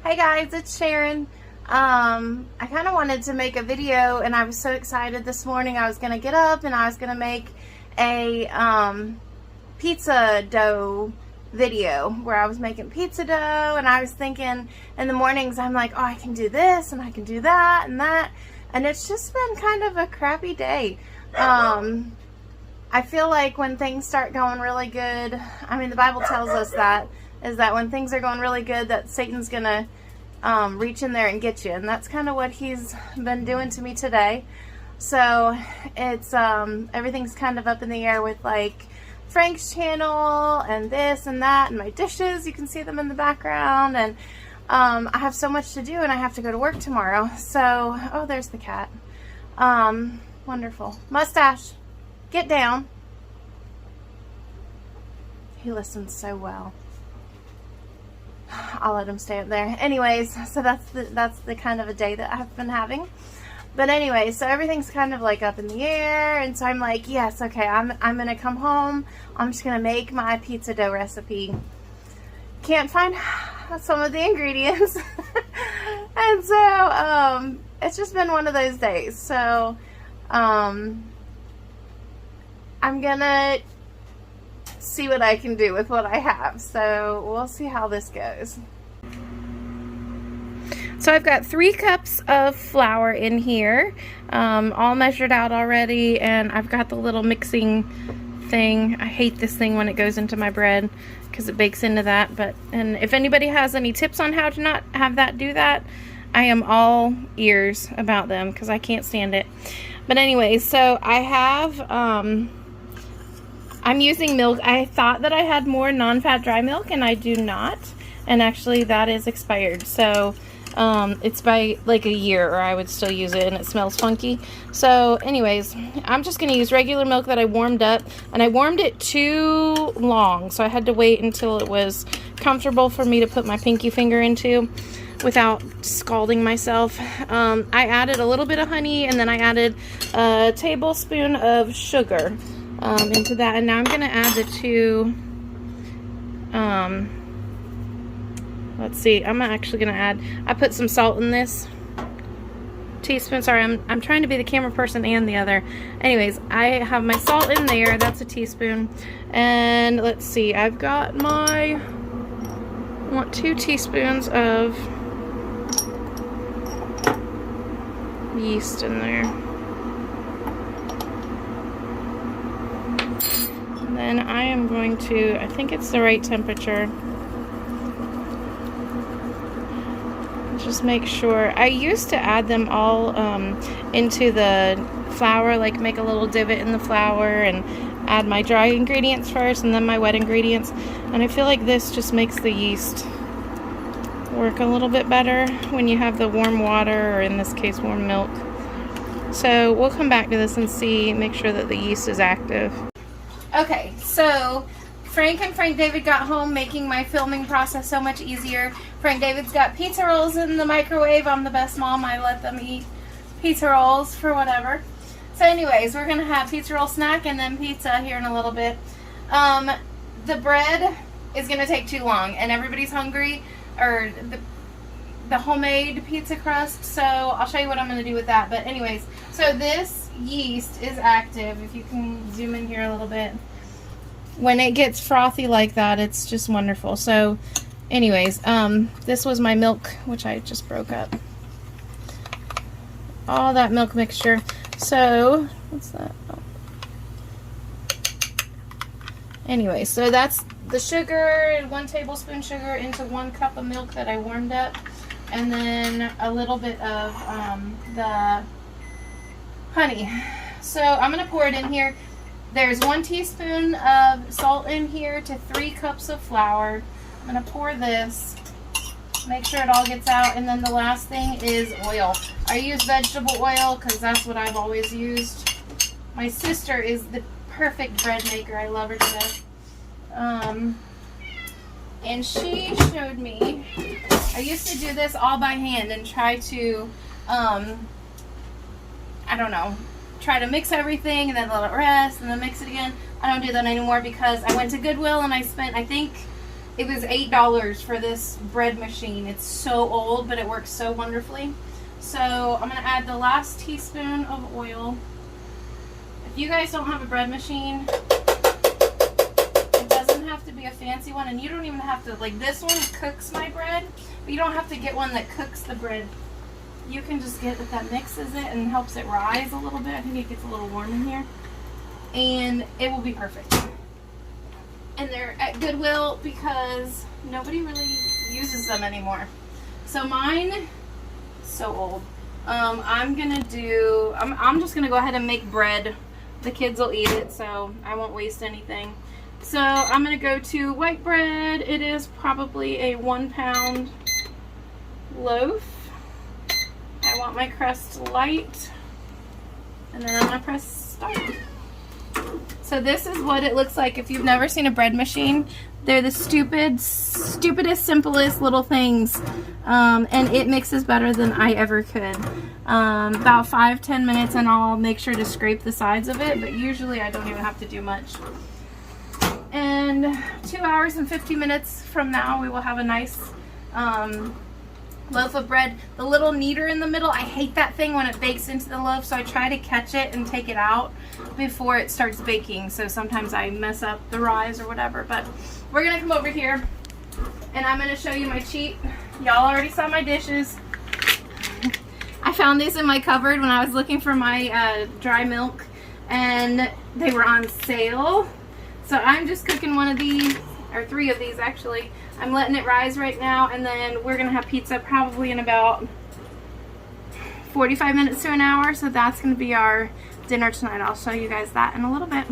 Hey guys, it's Sharon. I kind of wanted to make a video, and I was so excited this morning. I was going to get up and I was going to make a pizza dough video where I was making pizza dough, and I was thinking in the mornings, I'm like, oh, I can do this and I can do that and that, and it's just been kind of a crappy day. I feel like when things start going really good, I mean, the Bible tells us that, is that when things are going really good, that Satan's gonna reach in there and get you, and that's kind of what he's been doing to me today. So it's everything's kind of up in the air with like Frank's channel and this and that and my dishes. You can see them in the background, and I have so much to do, and I have to go to work tomorrow. So, oh, there's the cat. Wonderful. Mustache, get down. He listens so well. I'll let him stay up there. Anyways, so that's the kind of a day that I've been having. But anyway, so everything's kind of like up in the air, and so I'm like, yes, okay, I'm gonna come home. I'm just gonna make my pizza dough recipe. Can't find some of the ingredients, and so it's just been one of those days. So I'm gonna see what I can do with what I have. So we'll see how this goes. So I've got 3 cups of flour in here, all measured out already, and I've got the little mixing thing. I hate this thing when it goes into my bread because it bakes into that. And if anybody has any tips on how to not have that do that, I am all ears about them because I can't stand it. But anyway, so I have I'm using milk. I thought that I had more non-fat dry milk, and I do not. And actually that is expired. So it's by like a year, or I would still use it, and it smells funky. So anyways, I'm just going to use regular milk that I warmed up, and I warmed it too long. So I had to wait until it was comfortable for me to put my pinky finger into without scalding myself. I added a little bit of honey, and then I added a tablespoon of sugar into that, and now I'm going to add the 2 let's see, I'm actually going to add, I put some salt in this teaspoon. Sorry, I'm trying to be the camera person and the other. Anyways, I have my salt in there. That's a teaspoon. And let's see, I've got my, I want 2 teaspoons of yeast in there. And then I am going to, I think it's the right temperature. Just make sure. I used to add them all into the flour, like make a little divot in the flour and add my dry ingredients first and then my wet ingredients. And I feel like this just makes the yeast work a little bit better when you have the warm water, or in this case warm milk. So we'll come back to this and see, make sure that the yeast is active. Okay, so Frank and Frank David got home, making my filming process so much easier. Frank David's got pizza rolls in the microwave. I'm the best mom. I let them eat pizza rolls for whatever. So anyways, we're going to have pizza roll snack and then pizza here in a little bit. The bread is going to take too long, and everybody's hungry, or the homemade pizza crust. So I'll show you what I'm going to do with that. But anyways, so this yeast is active. If you can zoom in here a little bit. When it gets frothy like that, it's just wonderful. So anyways, this was my milk, which I just broke up. All that milk mixture. So what's that? Oh. Anyway, so that's the sugar, 1 tablespoon sugar into 1 cup of milk that I warmed up, and then a little bit of the honey. So I'm gonna pour it in here. There's 1 teaspoon of salt in here to 3 cups of flour. I'm going to pour this, make sure it all gets out, and then the last thing is oil. I use vegetable oil because that's what I've always used. My sister is the perfect bread maker. I love her to death. And she showed me, I used to do this all by hand and try to, I don't know, try to mix everything and then let it rest and then mix it again. I don't do that anymore because I went to Goodwill and I spent, I think, It was $8 for this bread machine. It's so old, but it works so wonderfully. So I'm gonna add the last teaspoon of oil. If you guys don't have a bread machine, it doesn't have to be a fancy one, and you don't even have to, like, this one cooks my bread, but you don't have to get one that cooks the bread. You can just get it that mixes it and helps it rise a little bit. I think it gets a little warm in here, and it will be perfect. And they're at Goodwill because nobody really uses them anymore. So mine, so old. I'm just gonna go ahead and make bread. The kids will eat it, so I won't waste anything. So I'm gonna go to white bread. It is probably a 1 pound loaf. I want my crust light, and then I'm gonna press start. So this is what it looks like if you've never seen a bread machine. They're the stupidest, simplest little things, and it mixes better than I ever could. About 5-10 minutes, and I'll make sure to scrape the sides of it, but usually I don't even have to do much. And 2 hours and 50 minutes from now, we will have a nice loaf of bread. The little kneader in the middle, I hate that thing when it bakes into the loaf, so I try to catch it and take it out before it starts baking. So sometimes I mess up the rise or whatever, but we're gonna come over here and I'm gonna show you my cheat. Y'all already saw my dishes. I found these in my cupboard when I was looking for my dry milk, and they were on sale. So I'm just cooking one of these, or 3 of these actually. I'm letting it rise right now, and then we're gonna have pizza probably in about 45 minutes to an hour. So that's gonna be our dinner tonight. I'll show you guys that in a little bit.